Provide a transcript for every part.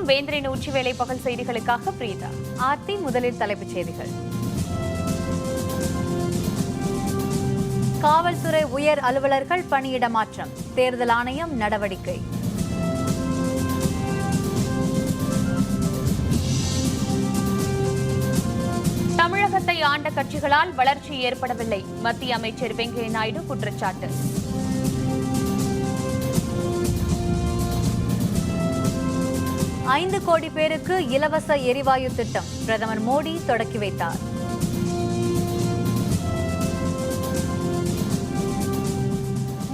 வணக்கம். வேந்தரின் உச்சிவேளை பகல் செய்திகளுக்காக பிரீதா. ஆர்த்தி. முதலில் தலைப்புச் செய்திகள். காவல்துறை உயர் அலுவலர்கள் பணியிட மாற்றம், தேர்தல் ஆணையம் நடவடிக்கை. தமிழகத்தை ஆண்ட கட்சிகளால் வளர்ச்சி ஏற்படவில்லை, மத்திய அமைச்சர் வெங்கையா நாயுடு குற்றச்சாட்டு. ஐந்து கோடி பேருக்கு இலவச எரிவாயு திட்டம் பிரதமர் மோடி தொடக்கி வைத்தார்.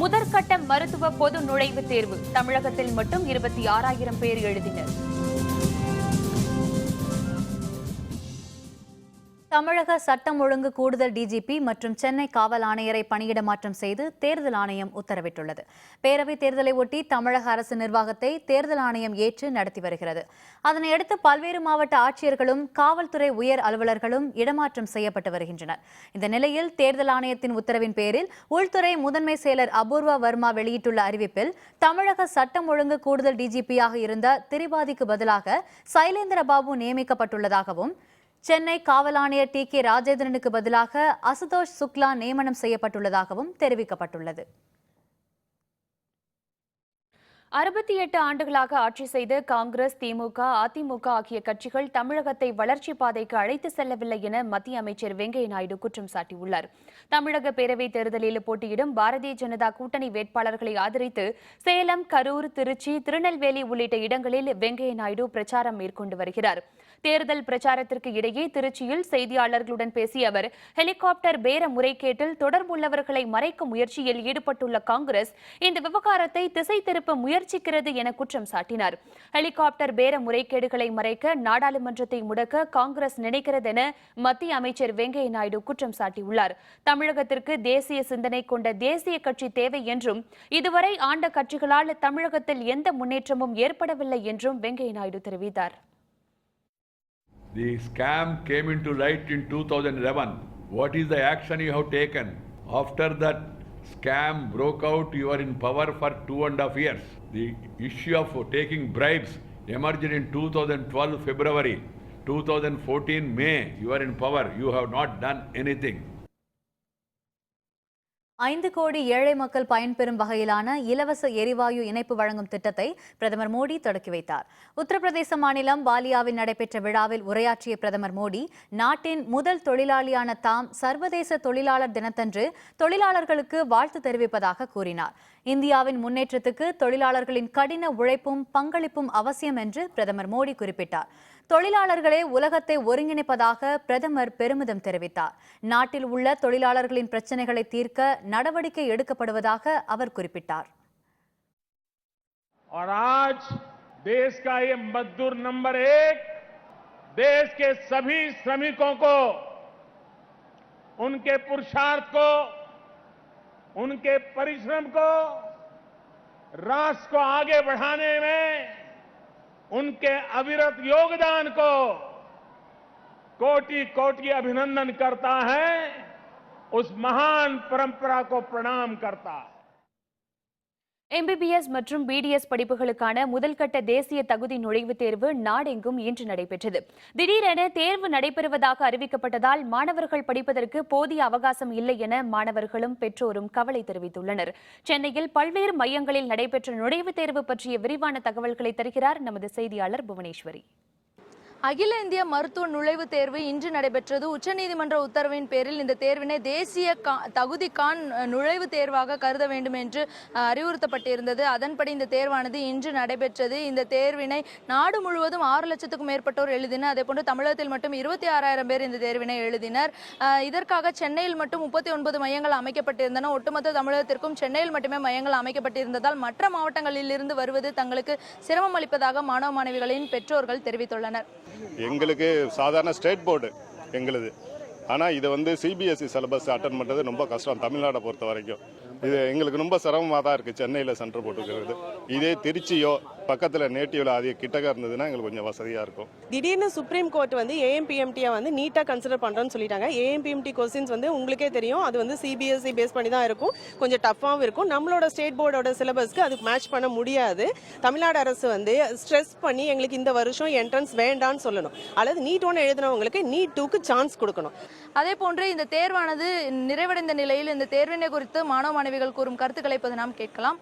முதற்கட்ட மருத்துவ பொது நுழைவுத் தேர்வு தமிழகத்தில் மட்டும் 26,000 பேர் எழுதினர். தமிழக சட்டம் ஒழுங்கு கூடுதல் டிஜிபி மற்றும் சென்னை காவல் ஆணையரை பணியிட மாற்றம் செய்து தேர்தல் ஆணையம் உத்தரவிட்டுள்ளது. பேரவைத் தேர்தலை ஒட்டி தமிழக அரசு நிர்வாகத்தை தேர்தல் ஆணையம் ஏற்று நடத்தி வருகிறது. அதனையடுத்து பல்வேறு மாவட்ட ஆட்சியர்களும் காவல்துறை உயர் அலுவலர்களும் இடமாற்றம் செய்யப்பட்டு வருகின்றனர். இந்த நிலையில் தேர்தல் ஆணையத்தின் உத்தரவின் பேரில் உள்துறை முதன்மை செயலர் அபூர்வா வர்மா வெளியிட்டுள்ள அறிவிப்பில் தமிழக சட்டம் ஒழுங்கு கூடுதல் டிஜிபியாக இருந்த திரிபாதிக்கு பதிலாக சைலேந்திரபாபு நியமிக்கப்பட்டுள்ளதாகவும், சென்னை காவல் ஆணையர் டி.கே. ராஜேந்திரனுக்கு பதிலாக அசுதோஷ் சுக்லா நியமனம் செய்யப்பட்டுள்ளதாகவும் தெரிவிக்கப்பட்டுள்ளது. 68 ஆண்டுகளாக ஆட்சி செய்த காங்கிரஸ், திமுக, அதிமுக ஆகிய கட்சிகள் தமிழகத்தை வளர்ச்சி பாதைக்கு அழைத்து செல்லவில்லை என மத்திய அமைச்சர் வெங்கையா நாயுடு குற்றம் சாட்டியுள்ளார். தமிழக பேரவைத் தேர்தலில் போட்டியிடும் பாரதிய ஜனதா கூட்டணி வேட்பாளர்களை ஆதரித்து சேலம், கரூர், திருச்சி, திருநெல்வேலி உள்ளிட்ட இடங்களில் வெங்கையா நாயுடு பிரச்சாரம் மேற்கொண்டு வருகிறார். தேர்தல் பிரச்சாரத்திற்கு இடையே திருச்சியில் செய்தியாளர்களுடன் பேசிய அவர், ஹெலிகாப்டர் பேர முறைகேட்டில் தொடர்புள்ளவர்களை மறைக்கும் முயற்சியில் ஈடுபட்டுள்ள காங்கிரஸ் இந்த விவகாரத்தை திசை திருப்ப முயற்சிக்கிறது என குற்றம் சாட்டினார். ஹெலிகாப்டர் பேர முறைகேடுகளை மறைக்க நாடாளுமன்றத்தை முடக்க காங்கிரஸ் நினைக்கிறது என மத்திய அமைச்சர் வெங்கையா நாயுடு குற்றம் சாட்டியுள்ளார். தமிழகத்திற்கு தேசிய சிந்தனை கொண்ட தேசிய கட்சி தேவை என்றும், இதுவரை ஆண்ட கட்சிகளால் தமிழகத்தில் எந்த முன்னேற்றமும் ஏற்படவில்லை என்றும் வெங்கையா நாயுடு தெரிவித்தார். The scam came into light in 2011. What is the action you have taken? After that scam broke out, you are in power for 2.5 years. The issue of taking bribes emerged in 2012 February. 2014 May, you are in power. You have not done anything. 5 கோடி ஏழை மக்கள் பயன்பெறும் வகையிலான இலவச எரிவாயு இணைப்பு வழங்கும் திட்டத்தை பிரதமர் மோடி தொடக்கி வைத்தார். உத்தரப்பிரதேச மாநிலம் பாலியாவில் நடைபெற்ற விழாவில் உரையாற்றிய பிரதமர் மோடி, நாட்டின் முதல் தொழிலாளியான தாம் சர்வதேச தொழிலாளர் தினத்தன்று தொழிலாளர்களுக்கு வாழ்த்து தெரிவிப்பதாக கூறினார். இந்தியாவின் முன்னேற்றத்துக்கு தொழிலாளர்களின் கடின உழைப்பும் பங்களிப்பும் அவசியம் என்று பிரதமர் மோடி குறிப்பிட்டார். தொழிலாளர்களே உலகத்தை ஒருங்கிணைப்பதாக பிரதமர் பெருமிதம் தெரிவித்தார். நாட்டில் உள்ள தொழிலாளர்களின் பிரச்சனைகளை தீர்க்க நடவடிக்கை எடுக்கப்படுவதாக அவர் குறிப்பிட்டார். और आज देश का ये मजदूर नंबर 1 देश के सभी श्रमिकों को, उनके पुरुषार्थ को, उनके परिश्रम को, राष्ट्र को आगे बढ़ाने में उनके अविरत योगदान को कोटि कोटि अभिनंदन करता है, उस महान परंपरा को प्रणाम करता है. MBBS மற்றும் BDS படிப்புகளுக்கான முதல்கட்ட தேசிய தகுதி நுழைவுத் தேர்வு நாடெங்கும் இன்று நடைபெற்றது. திடீரென தேர்வு நடைபெறுவதாக அறிவிக்கப்பட்டதால் மாணவர்கள் படிப்பதற்கு போதிய அவகாசம் இல்லை என மாணவர்களும் பெற்றோரும் கவலை தெரிவித்துள்ளனர். சென்னையில் பல்வேறு மையங்களில் நடைபெற்ற நுழைவுத் தேர்வு பற்றிய விரிவான தகவல்களை தருகிறார் நமது செய்தியாளர் புவனேஸ்வரி. அகில இந்திய மருத்துவ நுழைவுத் தேர்வு இன்று நடைபெற்றது. உச்சநீதிமன்ற உத்தரவின் பேரில் இந்த தேர்வினை தேசிய தகுதிக்கான நுழைவுத் தேர்வாக கருத வேண்டும் என்று அறிவுறுத்தப்பட்டிருந்தது. அதன்படி இந்த தேர்வானது இன்று நடைபெற்றது. இந்த தேர்வினை நாடு முழுவதும் 6 லட்சத்துக்கும் மேற்பட்டோர் எழுதினர். அதேபோன்று தமிழகத்தில் மட்டும் 26,000 பேர் இந்த தேர்வினை எழுதினர். இதற்காக சென்னையில் மட்டும் 39 மையங்கள் அமைக்கப்பட்டிருந்தன. ஒட்டுமொத்த தமிழகத்திற்கும் சென்னையில் மட்டுமே மையங்கள் அமைக்கப்பட்டிருந்ததால் மற்ற மாவட்டங்களில் இருந்து வருவது தங்களுக்கு சிரமம் அளிப்பதாக மாணவ மாணவிகளின் பெற்றோர்கள் தெரிவித்துள்ளனர். எங்களுக்கு சாதாரண ஸ்டேட் போர்டு எங்களுது, ஆனால் இதை சிபிஎஸ்சி சிலபஸ் அட்டன் பண்ணுறது ரொம்ப கஷ்டம் தமிழ்நாடை பொறுத்த வரைக்கும். இது எங்களுக்கு ரொம்ப சிரமமாக தான் இருக்குது சென்னையில் சென்டர் போட்டுக்கிறது. இதே திருச்சியோ பக்கத்தில் நேட்டிவில் அது கிட்டக்க இருந்ததுன்னா எங்களுக்கு கொஞ்சம் வசதியாக இருக்கும். திடீர்னு சுப்ரீம் கோர்ட் வந்து ஏஎம்பிஎம்டியை வந்து நீட்டாக கன்சிடர் பண்ணுறோன்னு சொல்லிட்டாங்க. ஏஎம்பிஎம்டி கொஸ்டின்ஸ் வந்து உங்களுக்கே தெரியும், அது வந்து சிபிஎஸ்சி பேஸ் பண்ணி தான் இருக்கும், கொஞ்சம் டஃப்பாகவும் இருக்கும். நம்மளோட ஸ்டேட் போர்டோட சிலபஸ்க்கு அதுக்கு மேட்ச் பண்ண முடியாது. தமிழ்நாடு அரசு வந்து ஸ்ட்ரெஸ் பண்ணி எங்களுக்கு இந்த வருஷம் என்ட்ரன்ஸ் வேண்டான்னு சொல்லணும், அல்லது நீட் 1 எழுதினவங்களுக்கு நீட் 2க்கு சான்ஸ் கொடுக்கணும். அதே போன்று இந்த தேர்வானது நிறைவடைந்த நிலையில் இந்த தேர்வினை குறித்து மாணவ மாணவிகள் கூறும் கருத்துக்களை இப்போது நாம் கேட்கலாம்.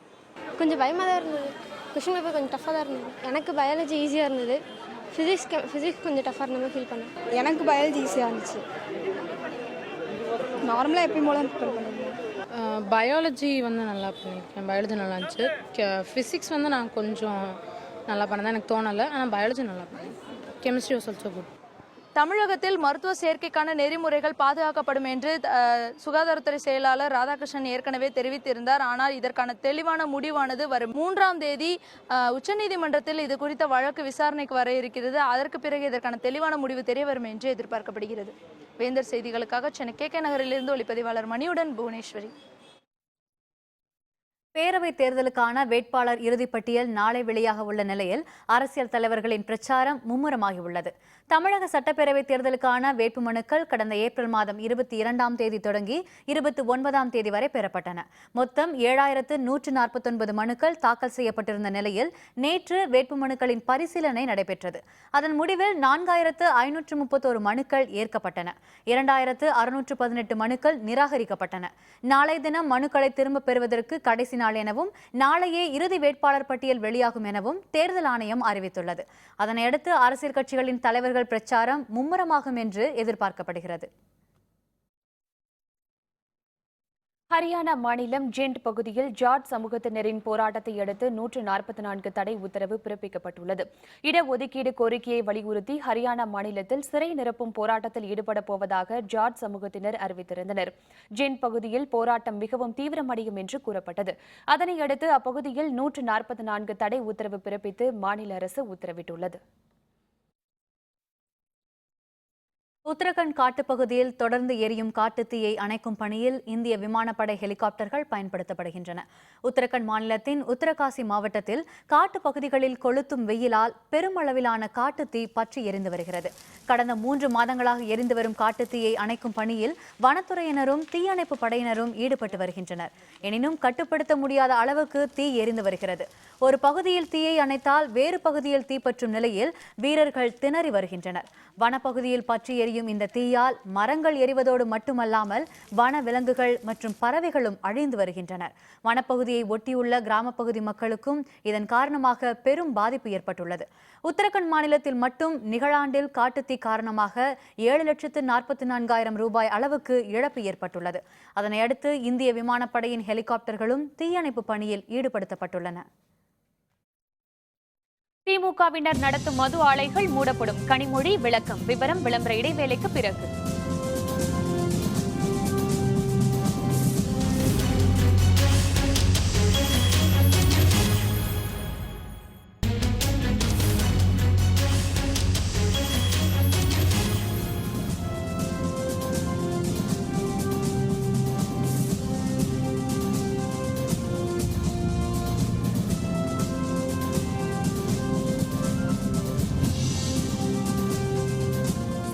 கொஞ்சம் பயமாக தான் இருந்தது, கொஷின் பேப்பர் கொஞ்சம் டஃப்பாக தான் இருந்தது. எனக்கு பயாலஜி ஈஸியாக இருந்தது, ஃபிசிக்ஸ் கொஞ்சம் டஃப்பாக இருந்த மாதிரி ஃபீல் பண்ணேன். எனக்கு பயாலஜி ஈஸியாக இருந்துச்சு, நார்மலாக எப்பயும் போல ப்ரிப்பேர் பண்ணியிருந்தேன். பயாலஜி வந்து நல்லா பண்ணியிருக்கேன், பயாலஜி நல்லா இருந்துச்சு. ஃபிசிக்ஸ் வந்து நான் கொஞ்சம் நல்லா பண்ணதான் எனக்கு தோணலை, ஆனால் பயாலஜி நல்லா பண்ணேன். Chemistry was also good. தமிழகத்தில் மருத்துவ சேர்க்கைக்கான நெறிமுறைகள் பாதுகாக்கப்படும் என்று சுகாதாரத்துறை செயலாளர் ராதாகிருஷ்ணன் ஏற்கனவே தெரிவித்திருந்தார். ஆனால் இதற்கான தெளிவான முடிவானது வரும் 3ஆம் தேதி உச்சநீதிமன்றத்தில் இது குறித்த வழக்கு விசாரணைக்கு வர இருக்கிறது. அதற்கு பிறகு இதற்கான தெளிவான முடிவு தெரிய வரும் என்று எதிர்பார்க்கப்படுகிறது. வேந்தர் செய்திகளுக்காக சென்னை KK நகரிலிருந்து ஒளிப்பதிவாளர் மணியுடன் புவனேஸ்வரி. பேரவைத் தேர்தலுக்கான வேட்பாளர் இறுதிப்பட்டியல் நாளை வெளியாக உள்ள நிலையில் அரசியல் தலைவர்களின் பிரச்சாரம் மும்முரமாகியுள்ளது. தமிழக சட்டப்பேரவைத் தேர்தலுக்கான வேட்புமனுக்கள் கடந்த ஏப்ரல் மாதம் 22ஆம் தேதி தொடங்கி 29ஆம் தேதி வரை பெறப்பட்டன. மொத்தம் 7149 மனுக்கள் தாக்கல் செய்யப்பட்டிருந்த நிலையில் நேற்று வேட்புமனுக்களின் பரிசீலனை நடைபெற்றது. அதன் முடிவில் 4531 மனுக்கள் ஏற்கப்பட்டன, 2618 மனுக்கள் நிராகரிக்கப்பட்டன. நாளை தினம் மனுக்களை திரும்பப் பெறுவதற்கு கடைசி நாள் எனவும் நாளையே இறுதி வேட்பாளர் பட்டியல் வெளியாகும் எனவும் தேர்தல் ஆணையம் அறிவித்துள்ளது. அதனையடுத்து அரசியல் கட்சிகளின் தலைவர்கள் பிரச்சாரம் மும்முரமாகும் என்று எதிர்பார்க்கப்படுகிறது. ஹரியானா மாநிலம் ஜிண்ட் பகுதியில் ஜாட் சமூகத்தினரின் போராட்டத்தை அடுத்து 144 தடை உத்தரவு பிறப்பிக்கப்பட்டுள்ளது. இடஒதுக்கீடு கோரிக்கையை வலியுறுத்தி ஹரியானா மாநிலத்தில் சிறை நிரப்பும் போராட்டத்தில் ஈடுபட போவதாக ஜாட் சமூகத்தினர் அறிவித்திருந்தனர். ஜிண்ட் பகுதியில் போராட்டம் மிகவும் தீவிரமடையும் என்று கூறப்பட்டது. அதனையடுத்து அப்பகுதியில் 144 தடை உத்தரவு பிறப்பித்து மாநில அரசு உத்தரவிட்டுள்ளது. உத்தரகண்ட் காட்டுப்பகுதியில் தொடர்ந்து எரியும் காட்டுத்தீயை அணைக்கும் பணியில் இந்திய விமானப்படை ஹெலிகாப்டர்கள் பயன்படுத்தப்படுகின்றன. உத்தரகண்ட் மாநிலத்தின் உத்தரகாசி மாவட்டத்தில் காட்டுப்பகுதிகளில் கொளுத்தும் வெயிலால் பெருமளவிலான காட்டுத்தீ பற்றி எரிந்து வருகிறது. கடந்த 3 மாதங்களாக எரிந்து வரும் காட்டுத்தீயை அணைக்கும் பணியில் வனத்துறையினரும் தீயணைப்பு படையினரும் ஈடுபட்டு வருகின்றனர். எனினும் கட்டுப்படுத்த முடியாத அளவுக்கு தீ எரிந்து வருகிறது. ஒரு பகுதியில் தீயை அணைத்தால் வேறு பகுதியில் தீப்பற்றும் நிலையில் வீரர்கள் திணறி வருகின்றனர். வனப்பகுதியில் பற்றி எரியும் இந்த தீயால் மரங்கள் எரிவதோடு மட்டுமல்லாமல் வன விலங்குகள் மற்றும் பறவைகளும் அழிந்து வருகின்றனர். வனப்பகுதியை ஒட்டியுள்ள கிராமப்பகுதி மக்களுக்கும் இதன் காரணமாக பெரும் பாதிப்பு ஏற்பட்டுள்ளது. உத்தரகண்ட் மாநிலத்தில் மட்டும் நிகழாண்டில் காட்டுத்தீ காரணமாக 7,44,000 ரூபாய் அளவுக்கு இழப்பு ஏற்பட்டுள்ளது. அதனையடுத்து இந்திய விமானப்படையின் ஹெலிகாப்டர்களும் தீயணைப்பு பணியில் ஈடுபடுத்தப்பட்டுள்ளன. திமுகவினர் நடத்தும் மது ஆலைகள் மூடப்படும். கனிமொழி விளக்கம். விவரம் விளம்பர இடைவேளைக்கு பிறகு.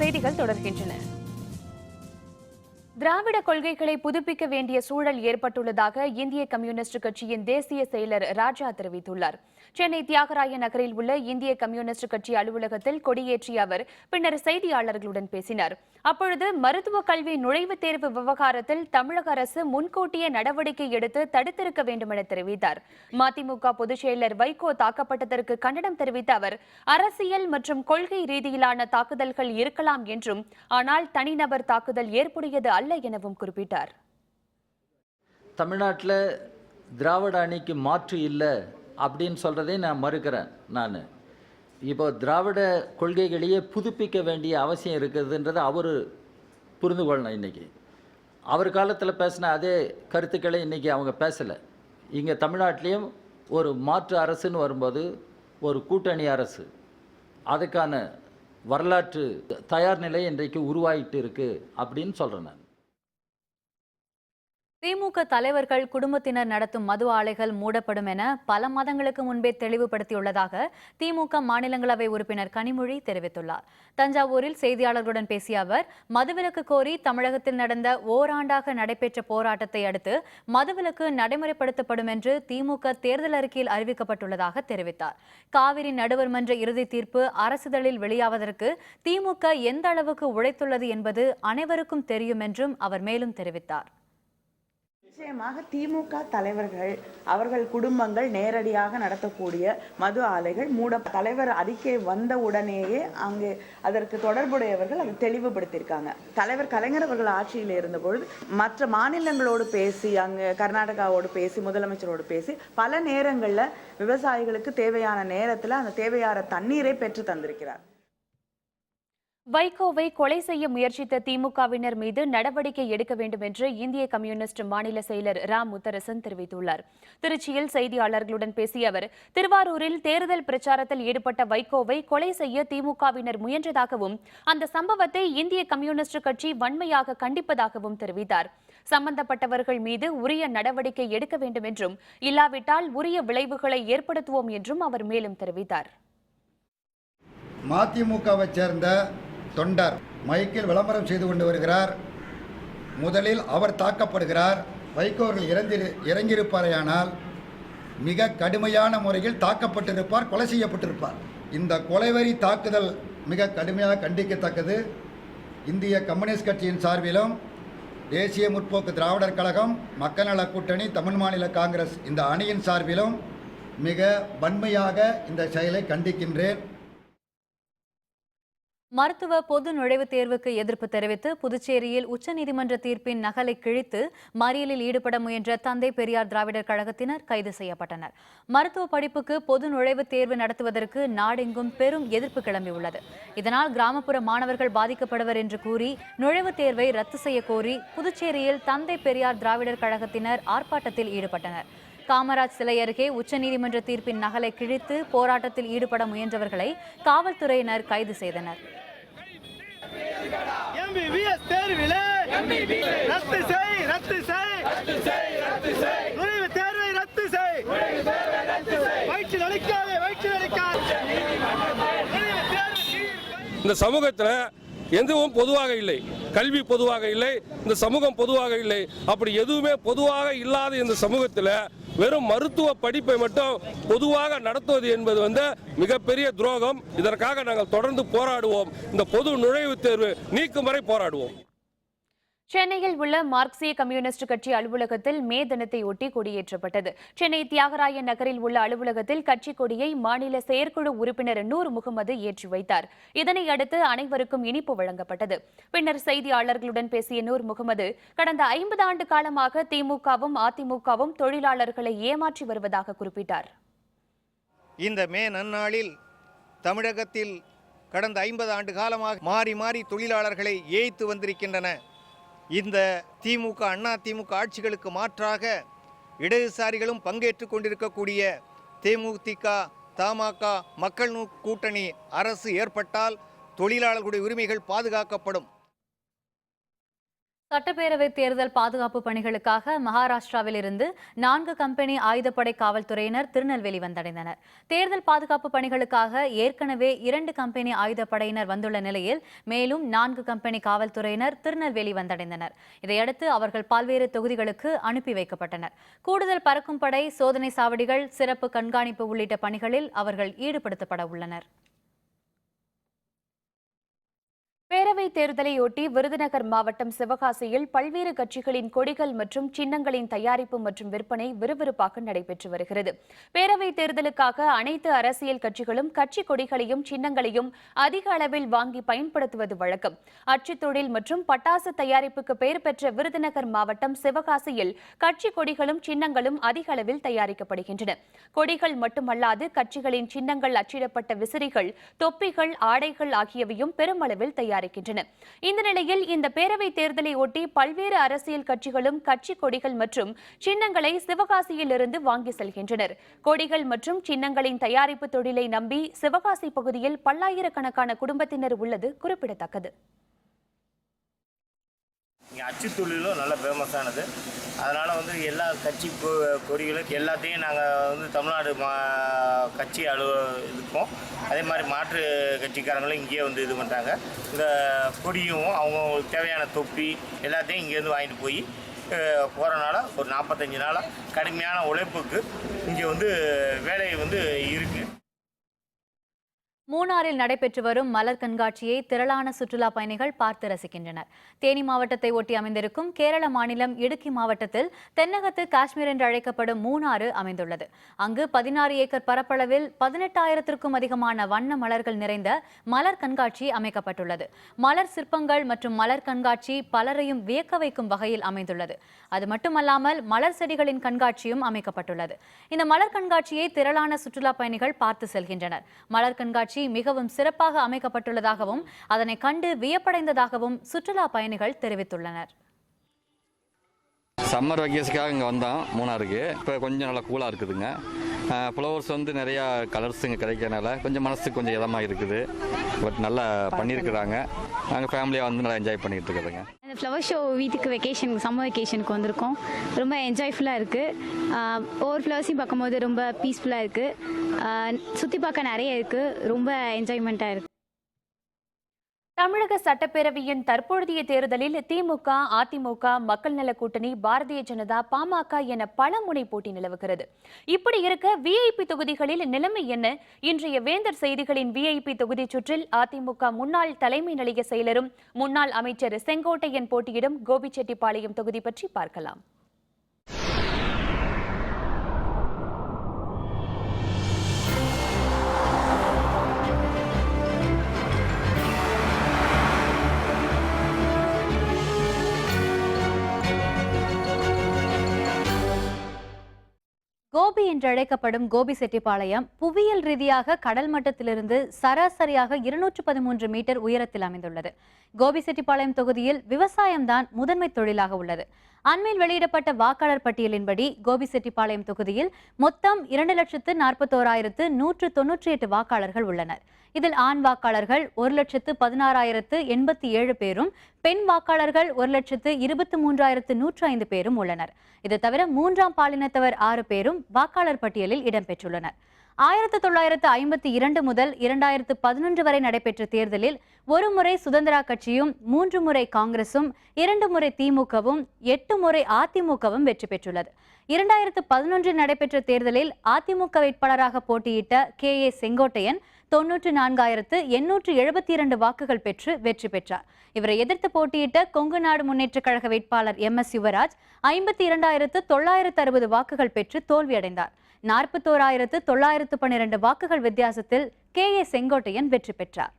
செய்திகள் தொடர்கின்றன. திராவிட கொள்கைகளை புதுப்பிக்க வேண்டிய சூழல் ஏற்பட்டுள்ளதாக இந்திய கம்யூனிஸ்ட் கட்சியின் தேசிய செயலர் ராஜா தெரிவித்துள்ளார். சென்னை தியாகராய நகரில் உள்ள இந்திய கம்யூனிஸ்ட் கட்சி அலுவலகத்தில் கொடியேற்றிய அவர் பின்னர் செய்தியாளர்களுடன் பேசினார். அப்பொழுது மருத்துவ கல்வி நுழைவுத் தேர்வு விவகாரத்தில் தமிழக அரசு முன்கூட்டிய நடவடிக்கை எடுத்து தடுத்திருக்க வேண்டும் என தெரிவித்தார். மதிமுக பொதுச் செயலர் வைகோ தாக்கப்பட்டதற்கு கண்டனம் தெரிவித்த அவர் அரசியல் மற்றும் கொள்கை ரீதியிலான தாக்குதல்கள் இருக்கலாம் என்றும், ஆனால் தனிநபர் தாக்குதல் ஏற்புடையது அல்ல எனவும் குறிப்பிட்டார். தமிழ்நாட்டில் திராவிட அணிக்கு மாற்று இல்லை அப்படின்னு சொல்கிறதே நான் மறுக்கிறேன். நான் இப்போ திராவிட கொள்கைகளையே புதுப்பிக்க வேண்டிய அவசியம் இருக்குதுன்றதை அவர் புரிந்து கொள்ளணும். இன்றைக்கி அவர் காலத்தில் பேசின அதே கருத்துக்களை இன்றைக்கி அவங்க பேசலை. இங்கே தமிழ்நாட்டிலையும் ஒரு மாற்று அரசுன்னு வரும்போது ஒரு கூட்டணி அரசு, அதுக்கான வரலாற்று தயார் நிலை இன்றைக்கு உருவாகிட்டு இருக்குது அப்படின்னு சொல்கிறேன் நான். திமுக தலைவர்கள் குடும்பத்தினர் நடத்தும் மது ஆலைகள் மூடப்படும் என பல மாதங்களுக்கு முன்பே தெளிவுபடுத்தியுள்ளதாக திமுக மாநிலங்களவை உறுப்பினர் கனிமொழி தெரிவித்துள்ளார். தஞ்சாவூரில் செய்தியாளர்களுடன் பேசிய அவர், மதுவிலக்கு கோரி தமிழகத்தில் நடந்த ஓராண்டாக நடைபெற்ற போராட்டத்தை அடுத்து மதுவிலக்கு நடைமுறைப்படுத்தப்படும் என்று திமுக தேர்தல் அறிக்கையில் அறிவிக்கப்பட்டுள்ளதாக தெரிவித்தார். காவிரி நடுவர் மன்ற இறுதி தீர்ப்பு அரசிதழில் வெளியாவதற்கு திமுக எந்த அளவுக்கு உழைத்துள்ளது என்பது அனைவருக்கும் தெரியும் என்றும் அவர் மேலும் தெரிவித்தார். நிச்சயமாக திமுக தலைவர்கள் அவர்கள் குடும்பங்கள் நேரடியாக நடத்தக்கூடிய மது ஆலைகள் தலைவர் அறிக்கை வந்த உடனேயே அங்கே அதற்கு தொடர்புடையவர்கள் அதை தெளிவுபடுத்தியிருக்காங்க. தலைவர் கலைஞர் அவர்கள் ஆட்சியில் இருந்தபொழுது மற்ற மாநிலங்களோடு பேசி, அங்கே கர்நாடகாவோடு பேசி, முதலமைச்சரோடு பேசி பல நேரங்களில் விவசாயிகளுக்கு தேவையான நேரத்தில் அந்த தேவையான தண்ணீரை பெற்று தந்திருக்கிறார். வைகோவை கொலை செய்ய முயற்சித்த திமுகவினர் மீது நடவடிக்கை எடுக்க வேண்டும் என்று இந்திய கம்யூனிஸ்ட் மாநில செயலர் ரா முத்தரசன் தெரிவித்துள்ளார். திருச்சியில் செய்தியாளர்களுடன் பேசிய அவர், திருவாரூரில் தேர்தல் பிரச்சாரத்தில் ஈடுபட்ட வைகோவை கொலை செய்ய திமுகவினர் முயன்றதாகவும் அந்த சம்பவத்தை இந்திய கம்யூனிஸ்ட் கட்சி வன்மையாக கண்டிப்பதாகவும் தெரிவித்தார். சம்பந்தப்பட்டவர்கள் மீது உரிய நடவடிக்கை எடுக்க வேண்டும் என்றும், இல்லாவிட்டால் உரிய விளைவுகளை ஏற்படுத்துவோம் என்றும் அவர் மேலும் தெரிவித்தார். மதிமுகவை சேர்ந்த தொண்டர் மைக்கில் விளம்பரம் செய்து கொண்டு வருகிறார். முதலில் அவர் தாக்கப்படுகிறார். வைகோ அவர்கள் இறங்கியிருப்பாரையானால் மிக கடுமையான முறையில் தாக்கப்பட்டிருப்பார், கொலை செய்யப்பட்டிருப்பார். இந்த கொலைவெறி தாக்குதல் மிக கடுமையாக கண்டிக்கத்தக்கது. இந்திய கம்யூனிஸ்ட் கட்சியின் சார்பிலும் தேசிய முற்போக்கு திராவிடர் கழகம், மக்கள் நல கூட்டணி, தமிழ் மாநில காங்கிரஸ் இந்த அணியின் சார்பிலும் மிக வன்மையாக இந்த செயலை கண்டிக்கின்றேன். மருத்துவ பொது நுழைவுத் தேர்வுக்கு எதிர்ப்பு தெரிவித்து புதுச்சேரியில் உச்சநீதிமன்ற தீர்ப்பின் நகலை கிழித்து மறியலில் ஈடுபட முயன்ற தந்தை பெரியார் திராவிடர் கழகத்தினர் கைது செய்யப்பட்டனர். மருத்துவ படிப்புக்கு பொது நுழைவுத் தேர்வு நடத்துவதற்கு நாடெங்கும் பெரும் எதிர்ப்பு கிளம்பியுள்ளது. இதனால் கிராமப்புற மாணவர்கள் பாதிக்கப்படுவர் என்று கூறி நுழைவுத் தேர்வை ரத்து செய்ய கோரி புதுச்சேரியில் தந்தை பெரியார் திராவிடர் கழகத்தினர் ஆர்ப்பாட்டத்தில் ஈடுபட்டனர். காமராஜ் சிலை அருகே உச்சநீதிமன்ற தீர்ப்பின் நகலை கிழித்து போராட்டத்தில் ஈடுபட முயன்றவர்களை காவல்துறையினர் கைது செய்தனர். இந்த சமூகத்தில் எதுவும் பொதுவாக இல்லை. கல்வி பொதுவாக இல்லை, இந்த சமூகம் பொதுவாக இல்லை. அப்படி எதுவுமே பொதுவாக இல்லாத இந்த சமூகத்தில் வெறும் மருத்துவ படிப்பை மட்டும் பொதுவாக நடத்துவது என்பது மிகப்பெரிய துரோகம். இதற்காக நாங்கள் தொடர்ந்து போராடுவோம். இந்த பொது நுழைவுத் தேர்வு நீக்கும் வரை போராடுவோம். சென்னையில் உள்ள மார்க்சிய கம்யூனிஸ்ட் கட்சி அலுவலகத்தில் மே தினத்தை ஒட்டி கொடியேற்றப்பட்டது. சென்னை தியாகராய நகரில் உள்ள அலுவலகத்தில் கட்சி கொடியை மாநில செயற்குழு உறுப்பினர் நூர் முகமது ஏற்றி வைத்தார். இதனை அடுத்து அனைவருக்கும் இனிப்பு வழங்கப்பட்டது. பின்னர் செய்தியாளர்களுடன் பேசிய நூர் முகமது, கடந்த 50 ஆண்டு காலமாக திமுகவும் அதிமுகவும் தொழிலாளர்களை ஏமாற்றி வருவதாக குறிப்பிட்டார். இந்த மே நன்னாளில் தமிழகத்தில் கடந்த 50 ஆண்டு காலமாக மாறி மாறி தொழிலாளர்களை ஏய்த்து வந்திருக்கின்றன. இந்த திமுக அண்ணா திமுக ஆட்சிகளுக்கு மாற்றாக இடதுசாரிகளும் பங்கேற்றுக் கொண்டிருக்கக்கூடிய தேமுதிக, தமாக, மக்கள் கூட்டணி அரசு ஏற்பட்டால் தொழிலாளர்களுடைய உரிமைகள் பாதுகாக்கப்படும். சட்டப்பேரவை தேர்தல் பாதுகாப்பு பணிகளுக்காக மகாராஷ்டிராவில் இருந்து 4 கம்பெனி ஆயுதப்படை காவல்துறையினர் திருநெல்வேலி வந்தடைந்தனர். தேர்தல் பாதுகாப்பு பணிகளுக்காக ஏற்கனவே 2 கம்பெனி ஆயுதப்படையினர் வந்துள்ள நிலையில் மேலும் 4 கம்பெனி காவல்துறையினர் திருநெல்வேலி வந்தடைந்தனர். இதையடுத்து அவர்கள் பல்வேறு தொகுதிகளுக்கு அனுப்பி வைக்கப்பட்டனர். கூடுதல் பறக்கும் படை, சோதனை சாவடிகள், சிறப்பு கண்காணிப்பு உள்ளிட்ட பணிகளில் அவர்கள் ஈடுபடுத்தப்பட உள்ளனர். பேரவைத் தேர்தலையொட்டி விருதுநகர் மாவட்டம் சிவகாசியில் பல்வேறு கட்சிகளின் கொடிகள் மற்றும் சின்னங்களின் தயாரிப்பு மற்றும் விற்பனை விறுவிறுப்பாக நடைபெற்று வருகிறது. பேரவைத் தேர்தலுக்காக அனைத்து அரசியல் கட்சிகளும் கட்சி கொடிகளையும் சின்னங்களையும் அதிக அளவில் வாங்கி பயன்படுத்துவது வழக்கம். அச்சுத் தொழில் மற்றும் பட்டாசு தயாரிப்புக்கு பெயர் பெற்ற விருதுநகர் மாவட்டம் சிவகாசியில் கட்சி கொடிகளும் சின்னங்களும் அதிக அளவில் தயாரிக்கப்படுகின்றன. கொடிகள் மட்டுமல்லாது கட்சிகளின் சின்னங்கள் அச்சிடப்பட்ட விசிறிகள், தொப்பிகள், ஆடைகள் ஆகியவையும் பெருமளவில் தயாரிக்கின்றன. இந்த நிலையில் இந்த பேரவைத் தேர்தலை ஒட்டி பல்வேறு அரசியல் கட்சிகளும் கட்சி கொடிகள் மற்றும் சின்னங்களை சிவகாசியில் இருந்து வாங்கி செல்கின்றனர். கொடிகள் மற்றும் சின்னங்களின் தயாரிப்பு தொழிலை நம்பி சிவகாசி பகுதியில் பல்லாயிரக்கணக்கான குடும்பத்தினர் உள்ளது குறிப்பிடத்தக்கது. இங்கே அச்சு தொழிலும் நல்ல ஃபேமஸானது. அதனால் வந்து எல்லா கட்சி கொடிகளும் எல்லாத்தையும் நாங்கள் வந்து தமிழ்நாடு கட்சி இதுக்கும் அதே மாதிரி மாற்று கட்சிக்காரங்களும் இங்கேயே வந்து இது பண்ணுறாங்க. இந்த கொடியும் அவங்களுக்கு தேவையான தொப்பி எல்லாத்தையும் இங்கேருந்து வாங்கிட்டு போய் போகிறனால ஒரு 45 நாளாக கடுமையான உழைப்புக்கு இங்கே வந்து வேலை வந்து இருக்குது. மூணாறில் நடைபெற்று வரும் மலர் கண்காட்சியை திரளான சுற்றுலா பயணிகள் பார்த்து ரசிக்கின்றனர். தேனி மாவட்டத்தை ஒட்டி அமைந்திருக்கும் கேரள மாநிலம் இடுக்கி மாவட்டத்தில் தென்னகத்து காஷ்மீர் என்று அழைக்கப்படும் மூணாறு அமைந்துள்ளது. அங்கு 16 ஏக்கர் பரப்பளவில் 18,000க்கும் அதிகமான வண்ண மலர்கள் நிறைந்த மலர் கண்காட்சி அமைக்கப்பட்டுள்ளது. மலர் சிற்பங்கள் மற்றும் மலர் கண்காட்சி பலரையும் வியக்க வைக்கும் வகையில் அமைந்துள்ளது. அது மட்டுமல்லாமல் மலர் செடிகளின் கண்காட்சியும் அமைக்கப்பட்டுள்ளது. இந்த மலர் கண்காட்சியை திரளான சுற்றுலா பயணிகள் பார்த்து செல்கின்றனர். மலர் கண்காட்சி மிகவும் சிறப்பாக அமைக்கப்பட்டுள்ளதாகவும் அதனை கண்டு வியப்படைந்ததாகவும் சுற்றுலா பயணிகள் தெரிவித்துள்ளனர். சம்மர் வெக்கேஷனுக்காக இங்கே வந்தோம் மூணாருக்கு. இப்போ கொஞ்சம் நல்லா கூலாக இருக்குதுங்க. ஃப்ளவர்ஸ் வந்து நிறையா கலர்ஸ் இங்கே கிடைக்கிறனால கொஞ்சம் மனசுக்கு கொஞ்சம் இதமாக இருக்குது. பட் நல்லா பண்ணியிருக்கிறாங்க. நாங்கள் ஃபேமிலியாக வந்து நல்லா என்ஜாய் பண்ணிகிட்டு இருக்கிறதுங்க. இந்த ஃப்ளவர் ஷோ வீட்டுக்கு வெக்கேஷனுக்கு சம்மர் வெக்கேஷனுக்கு வந்திருக்கோம். ரொம்ப என்ஜாய்ஃபுல்லாக இருக்குது. ஒவ்வொரு ஃப்ளவர்ஸையும் பார்க்கும்போது ரொம்ப பீஸ்ஃபுல்லாக இருக்குது. சுற்றி பார்க்க நிறைய இருக்குது. ரொம்ப என்ஜாய்மெண்ட்டாக இருக்குது. தமிழக சட்டப்பேரவையின் தற்போதைய தேர்தலில் திமுக, அதிமுக, மக்கள் நல கூட்டணி, பாரதிய ஜனதா, பாமக என பல முனை போட்டி நிலவுகிறது. இப்படி இருக்க விஐபி தொகுதிகளில் நிலைமை என்ன? இன்றைய வேந்தர் செய்திகளின் விஐபி தொகுதி சுற்றில் அதிமுக முன்னாள் தலைமை நிலைய செயலரும் முன்னாள் அமைச்சர் செங்கோட்டையன் போட்டியிடும் கோபிச்செட்டிப்பாளையம் தொகுதி பற்றி பார்க்கலாம். கோபி என்று அழைக்கப்படும் கோபிச்செட்டிப்பாளையம் புவியியல் ரீதியாக கடல் மட்டத்திலிருந்து சராசரியாக 213 மீட்டர் உயரத்தில் அமைந்துள்ளது. கோபிச்செட்டிப்பாளையம் தொகுதியில் விவசாயம்தான் முதன்மை தொழிலாக உள்ளது. அண்மையில் வெளியிடப்பட்ட வாக்காளர் பட்டியலின்படி கோபிச்செட்டிப்பாளையம் தொகுதியில் மொத்தம் 2,41,198 வாக்காளர்கள் உள்ளனர். இதில் ஆண் வாக்காளர்கள் 1,16,087 பேரும், பெண் வாக்காளர்கள் 1,23,105 பேரும் உள்ளனர். இது தவிர 3ஆம் பாலினத்தவர் 6 பேரும் வாக்காளர் பட்டியலில் இடம்பெற்றுள்ளனர். 1952 முதல் 2011 வரை நடைபெற்ற தேர்தலில் ஒரு முறை சுதந்திரா கட்சியும், 3 முறை காங்கிரசும், 2 முறை திமுகவும், 8 முறை அதிமுகவும் வெற்றி பெற்றுள்ளது. 2011 நடைபெற்ற தேர்தலில் அதிமுக வேட்பாளராக போட்டியிட்ட KA செங்கோட்டையன் 94,872 வாக்குகள் பெற்று வெற்றி பெற்றார். இவரை எதிர்த்து போட்டியிட்ட கொங்கு நாடு முன்னேற்றக் கழக வேட்பாளர் MS யுவராஜ் 52,960 வாக்குகள் பெற்று தோல்வியடைந்தார். 41,912 வாக்குகள் வித்தியாசத்தில் KA செங்கோட்டையன் வெற்றி பெற்றார்.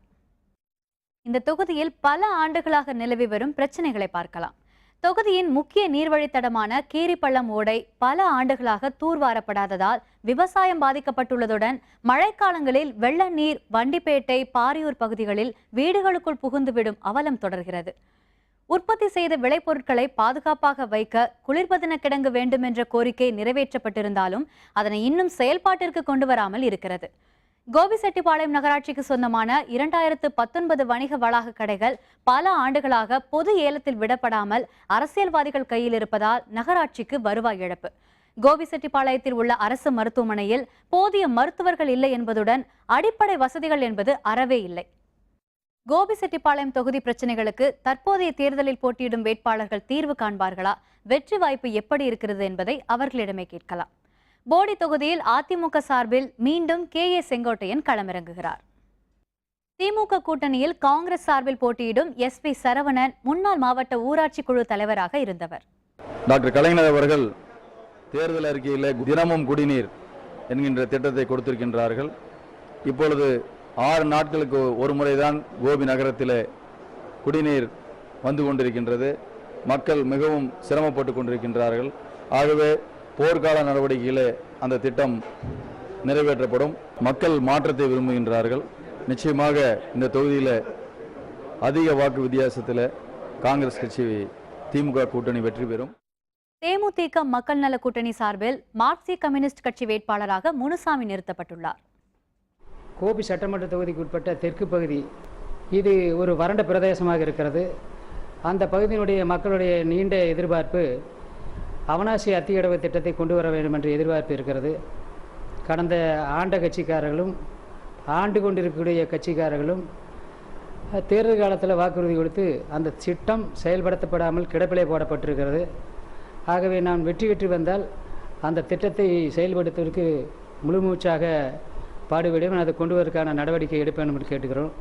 இந்த தொகுதியில் பல ஆண்டுகளாக நிலவி வரும் பிரச்சனைகளை பார்க்கலாம். தொகுதியின் முக்கிய நீர்வழித்தடமான கீரிப்பள்ளம் ஓடை பல ஆண்டுகளாக தூர்வாரப்படாததால் விவசாயம் பாதிக்கப்பட்டுள்ளதுடன் மழைக்காலங்களில் வெள்ள நீர் வண்டிப்பேட்டை, பாரியூர் பகுதிகளில் வீடுகளுக்குள் புகுந்துவிடும் அவலம் தொடர்கிறது. உற்பத்தி செய்த விளைபொருட்களை பாதுகாப்பாக வைக்க குளிர்பதன கிடங்கு வேண்டும் என்ற கோரிக்கை நிறைவேற்றப்பட்டிருந்தாலும் அதனை இன்னும் செயல்பாட்டிற்கு கொண்டு வராமல் இருக்கிறது. கோபிச்செட்டிப்பாளையம் நகராட்சிக்கு சொந்தமான 2019 வணிக வளாக கடைகள் பல ஆண்டுகளாக பொது ஏலத்தில் விடப்படாமல் அரசியல்வாதிகள் கையில் இருப்பதால் நகராட்சிக்கு வருவாய் இழப்பு. கோபிச்செட்டிப்பாளையத்தில் உள்ள அரசு மருத்துவமனையில் போதிய மருத்துவர்கள் இல்லை என்பதுடன் அடிப்படை வசதிகள் என்பது அறவே இல்லை. கோபிச்செட்டிப்பாளையம் தொகுதி பிரச்சனைகளுக்கு தற்போதைய தேர்தலில் போட்டியிடும் வேட்பாளர்கள் தீர்வு காண்பார்களா? வெற்றி வாய்ப்பு எப்படி இருக்கிறது என்பதை அவர்களிடமே கேட்கலாம். போடி தொகுதியில் அதிமுக சார்பில் மீண்டும் KA செங்கோட்டையன் களமிறங்குகிறார். திமுக கூட்டணியில் காங்கிரஸ் சார்பில் போட்டியிடும் SP சரவணன் முன்னாள் மாவட்ட ஊராட்சி குழு தலைவராக இருந்தவர். டாக்டர் கலைஞர் அவர்கள் தேர்தல் அறிக்கையில் தினமும் குடிநீர் என்கின்ற திட்டத்தை கொடுத்திருக்கின்றார்கள். இப்பொழுது 6 நாட்களுக்கு ஒரு முறைதான் கோபி நகரத்தில் குடிநீர் வந்து கொண்டிருக்கின்றது. மக்கள் மிகவும் சிரமப்பட்டு கொண்டிருக்கின்றார்கள். ஆகவே போர்க்கால நடவடிக்கையிலே அந்த திட்டம் நிறைவேற்றப்படும். மக்கள் மாற்றத்தை விரும்புகின்றார்கள். நிச்சயமாக இந்த தொகுதியில் அதிக வாக்கு வித்தியாசத்தில் காங்கிரஸ் கட்சி திமுக கூட்டணி வெற்றி பெறும். தேமுதிக மக்கள் நல கூட்டணி சார்பில் மார்க்சிய கம்யூனிஸ்ட் கட்சி வேட்பாளராக முனுசாமி நிறுத்தப்பட்டுள்ளார். கோபி சட்டமன்ற தொகுதிக்கு உட்பட்ட தெற்கு பகுதி இது ஒரு வறண்ட பிரதேசமாக இருக்கிறது. அந்த பகுதியினுடைய மக்களுடைய நீண்ட எதிர்பார்ப்பு அவனாசி அத்தியடவு திட்டத்தை கொண்டு வர வேண்டும் என்ற எதிர்பார்ப்பு இருக்கிறது. கடந்த ஆண்ட கட்சிக்காரர்களும் ஆண்டு கொண்டிருக்கக்கூடிய கட்சிக்காரர்களும் தேர்தல் காலத்தில் வாக்குறுதி கொடுத்து அந்த திட்டம் செயல்படுத்தப்படாமல் கிடப்பிலே போடப்பட்டிருக்கிறது. ஆகவே நான் வெற்றி பெற்று வந்தால் அந்த திட்டத்தை செயல்படுத்துவதற்கு முழுமூச்சாக பாடுபடும், அதை கொண்டு வருவதற்கான நடவடிக்கை எடுப்பேன் என்று கேட்டுக்கிறோம்.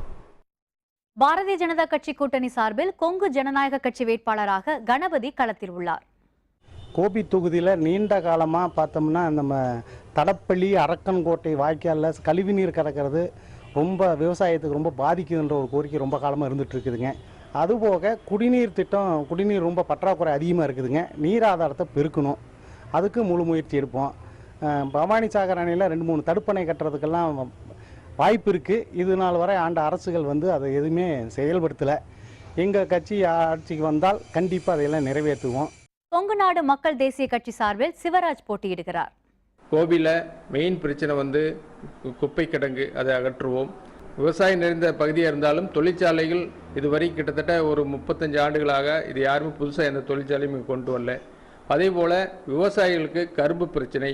பாரதிய ஜனதா கட்சி கூட்டணி சார்பில் கொங்கு ஜனநாயக கட்சி வேட்பாளராக கணபதி களத்தில் உள்ளார். கோபி தொகுதியில் நீண்ட காலமாக பார்த்தோம்னா நம்ம தடப்பள்ளி அரக்கன்கோட்டை வாய்க்காலில் கழிவுநீர் கலக்கிறது ரொம்ப விவசாயத்துக்கு ரொம்ப பாதிக்குதுன்ற ஒரு கோரிக்கை ரொம்ப காலமாக இருந்துகிட்டு இருக்குதுங்க. அதுபோக குடிநீர் திட்டம், குடிநீர் ரொம்ப பற்றாக்குறை அதிகமாக இருக்குதுங்க. நீர் ஆதாரத்தை பெருக்கணும், அதுக்கு முழு முயற்சி எடுப்போம். பவானி சாகர் அணையில் 2-3 தடுப்பணை கட்டுறதுக்கெல்லாம் வாய்ப்பு இருக்குது. இது நாள் வரை ஆண்ட அரசுகள் அதை எதுவுமே செயல்படுத்தலை. எங்கள் கட்சி ஆட்சிக்கு வந்தால் கண்டிப்பாக அதையெல்லாம் நிறைவேற்றுவோம். கொங்கு நாடு மக்கள் தேசிய கட்சி சார்பில் சிவராஜ் போட்டியிடுகிறார். கோபியில் மெயின் பிரச்சனை குப்பை கிடங்கு, அதை அகற்றுவோம். விவசாயம் நிறைந்த பகுதியாக இருந்தாலும் தொழிற்சாலைகள் இதுவரை கிட்டத்தட்ட ஒரு 35 ஆண்டுகளாக இது யாருமே புதுசாக எந்த தொழிற்சாலையும் கொண்டு வரல. அதே போல் விவசாயிகளுக்கு கரும்பு பிரச்சனை,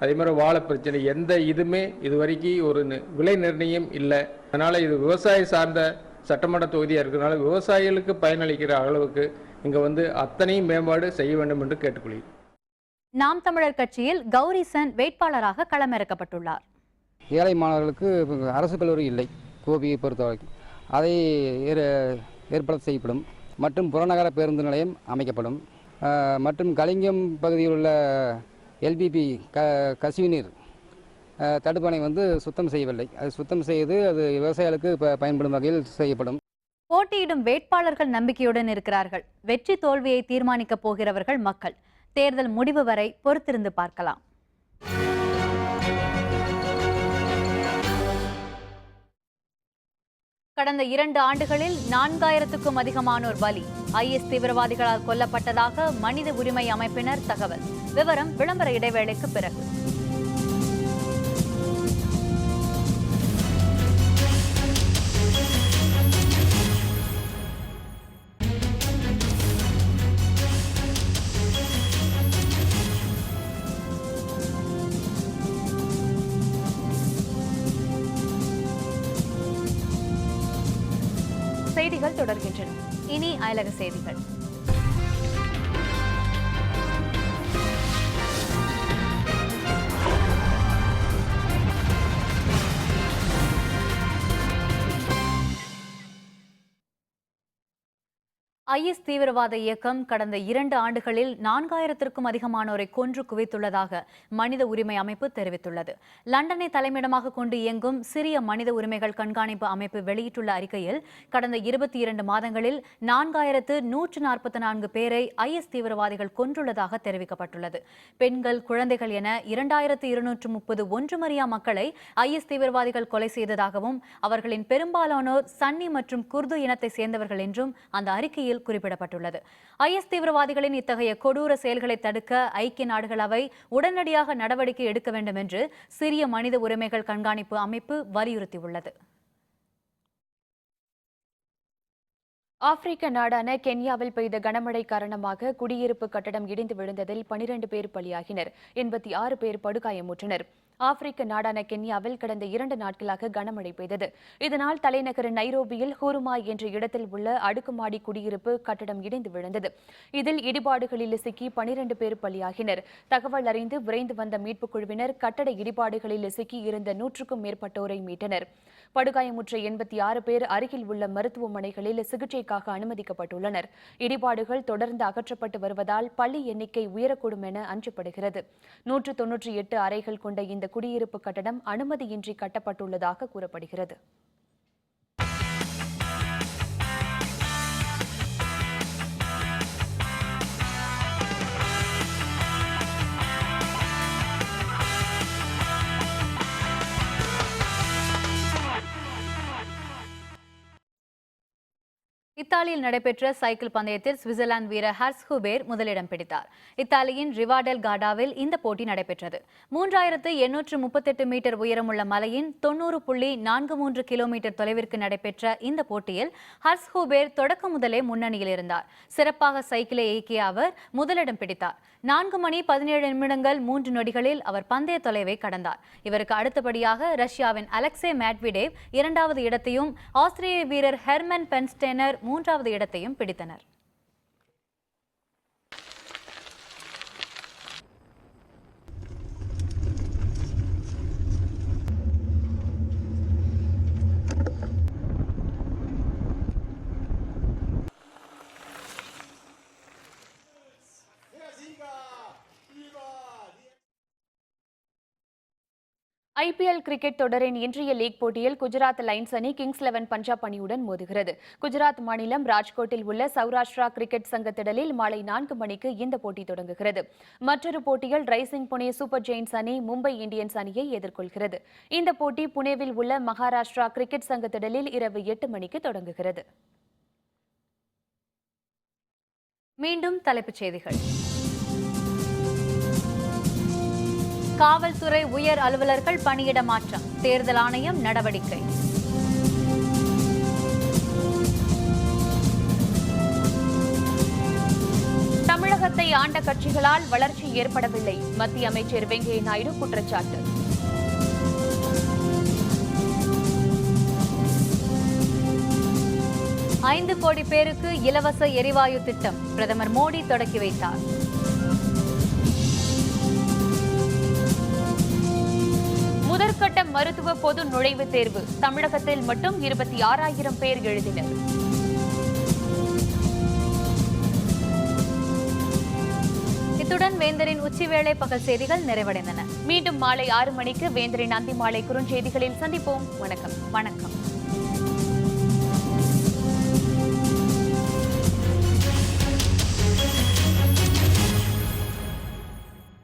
அதே மாதிரி வாழை பிரச்சனை, எந்த இதுவுமே இது வரைக்கும் ஒரு விலை நிர்ணயம் இல்லை. அதனால் இது விவசாயம் சார்ந்த சட்டமன்ற தொகுதியாக இருக்கிறதுனால விவசாயிகளுக்கு பயனளிக்கிற அளவுக்கு இங்கே அத்தனையும் மேம்பாடு செய்ய வேண்டும் என்று கேட்டுக்கொள்கிறேன். நாம் தமிழர் கட்சியில் கௌரிசன் வேட்பாளராக களமிறக்கப்பட்டுள்ளார். ஏழை மாணவர்களுக்கு அரசு கல்லூரி இல்லை கோபியை பொறுத்தவரைக்கும், அதை ஏற்படுத்த செய்யப்படும். மற்றும் புறநகர பேருந்து நிலையம் அமைக்கப்படும். மற்றும் கலிங்கம் பகுதியில் உள்ள எல்பிபி கசிவுநீர் தடுப்பணை சுத்தம் செய்யவில்லை, அது சுத்தம் செய்து அது விவசாயிகளுக்கு பயன்படும் வகையில் செய்யப்படும். போட்டியிடும் வேட்பாளர்கள் நம்பிக்கையுடன் இருக்கிறார்கள். வெற்றி தோல்வியை தீர்மானிக்கப் போகிறவர்கள் மக்கள். தேர்தல் முடிவு வரை பொறுத்திருந்து பார்க்கலாம். கடந்த 2 ஆண்டுகளில் 4000க்கும் அதிகமானோர் பலி. IS தீவிரவாதிகளால் கொல்லப்பட்டதாக மனித உரிமை அமைப்பினர் தகவல். விவரம் விளம்பர இடைவேளைக்கு பிறகு. செய்திகள் தொடர்கின்றன. இனி அயலக செய்திகள். IS தீவிரவாத இயக்கம் கடந்த 2 ஆண்டுகளில் 4000க்கும் அதிகமானோரை கொன்று குவித்துள்ளதாக மனித உரிமை அமைப்பு தெரிவித்துள்ளது. லண்டனை தலைமையிடமாக கொண்டு இயங்கும் சிறிய மனித உரிமைகள் கண்காணிப்பு அமைப்பு வெளியிட்டுள்ள அறிக்கையில் கடந்த 22 மாதங்களில் 4144 பேரை IS தீவிரவாதிகள் கொன்றுள்ளதாக தெரிவிக்கப்பட்டுள்ளது. பெண்கள், குழந்தைகள் என 2230 ஒன்றுமறியா மக்களை IS தீவிரவாதிகள் கொலை செய்ததாகவும் அவர்களின் பெரும்பாலானோர் சன்னி மற்றும் குர்து இனத்தை சேர்ந்தவர்கள் என்றும் அந்த அறிக்கையில் குறிப்பிடப்பட்டுள்ளது. IS தீவிரவாதிகளின் இத்தகைய கொடூர செயல்களை தடுக்க ஐக்கிய நாடுகள் அவை உடனடியாக நடவடிக்கை எடுக்க வேண்டும் என்று சிறிய மனித உரிமைகள் கண்காணிப்பு அமைப்பு வலியுறுத்தியுள்ளது. ஆப்பிரிக்க நாடான கென்யாவில் பெய்த கனமழை காரணமாக குடியிருப்பு கட்டடம் இடிந்து விழுந்ததில் 12 பேர் பலியாகினர். 86 பேர் படுகாயமுற்றனர். ஆப்பிரிக்க நாடான கென்யாவில் கடந்த 2 நாட்களாக கனமழை பெய்தது. இதனால் தலைநகர் நைரோபியில் ஹூருமா என்ற இடத்தில் உள்ள அடுக்குமாடி குடியிருப்பு கட்டடம் இடிந்து விழுந்தது. இதில் இடிபாடுகளில் சிக்கி 12 பேர் பலியாகினர். தகவல் அறிந்து விரைந்து வந்த மீட்புக் குழுவினர் கட்டட இடிபாடுகளில் சிக்கி இருந்த 100க்கும் மேற்பட்டோரை மீட்டனர். படுகாயமுற்ற 86 பேர் அருகில் உள்ள மருத்துவமனைகளில் சிகிச்சைக்காக அனுமதிக்கப்பட்டுள்ளனர். இடிபாடுகள் தொடர்ந்து அகற்றப்பட்டு வருவதால் பள்ளி எண்ணிக்கை உயரக்கூடும் என அஞ்சப்படுகிறது. 198 அறைகள் கொண்ட இந்த குடியிருப்பு கட்டடம் அனுமதியின்றி கட்டப்பட்டுள்ளதாக கூறப்படுகிறது. இத்தாலியில் நடைபெற்ற சைக்கிள் பந்தயத்தில் சுவிட்சர்லாந்து வீரர் ஹர்ஸ் ஹூபேர் முதலிடம் பிடித்தார். இத்தாலியின் ரிவாடெல் கார்டாவில் இந்த போட்டி நடைபெற்றது. 3838 மீட்டர் உயரமுள்ள மலையின் 90.43 கிலோமீட்டர் தொலைவிற்கு நடைபெற்ற இந்த போட்டியில் ஹர்ஸ் ஹூபேர் தொடக்க முதலே முன்னணியில் இருந்தார். சிறப்பாக சைக்கிளை இயக்கிய அவர் முதலிடம் பிடித்தார். 4 மணி 17 நிமிடங்கள் 3 நொடிகளில் அவர் பந்தய தொலைவை கடந்தார். இவருக்கு அடுத்தபடியாக ரஷ்யாவின் அலெக்சே மேட்விடேவ் 2வது இடத்தையும் ஆஸ்திரேலிய வீரர் ஹெர்மன் பென்ஸ்டெனர் 3வது இடத்தையும் பிடித்தனர். IPL கிரிக்கெட் தொடரின் இன்றைய லீக் போட்டியில் குஜராத் லைன்ஸ் அணி கிங்ஸ் 11 பஞ்சாப் அணியுடன் மோதுகிறது. குஜராத் மாநிலம் ராஜ்கோட்டில் உள்ள சௌராஷ்டிரா கிரிக்கெட் சங்க திடலில் மாலை 4 மணிக்கு இந்த போட்டி தொடங்குகிறது. மற்றொரு போட்டியில் ரைசிங் புனே சூப்பர் ஜெயின்ஸ் அணி மும்பை இந்தியன்ஸ் அணியை எதிர்கொள்கிறது. இந்த போட்டி புனேவில் உள்ள மகாராஷ்டிரா கிரிக்கெட் சங்க திடலில் இரவு 8 மணிக்கு தொடங்குகிறது. மீண்டும் தலைப்புச் செய்திகள். காவல்துறை உயர் அலுவலர்கள் பணியிட மாற்றம், தேர்தல் ஆணையம் நடவடிக்கை. தமிழகத்தை ஆண்ட கட்சிகளால் வளர்ச்சி ஏற்படவில்லை, மத்திய அமைச்சர் வெங்கையா நாயுடு குற்றச்சாட்டு. ஐந்து கோடி பேருக்கு இலவச எரிவாயு திட்டம் பிரதமர் மோடி தொடக்கி வைத்தார். முதற்கட்ட மருத்துவ பொது நுழைவுத் தேர்வு தமிழகத்தில் மட்டும் 26,000 பேர் எழுதினர். இத்துடன் வேந்தரின் உச்சிவேளை பகல் செய்திகள் நிறைவடைந்தன. மீண்டும் மாலை 6 மணிக்கு வேந்தரின் அந்தி மாலை குறுஞ்செய்திகளில் சந்திப்போம். வணக்கம்.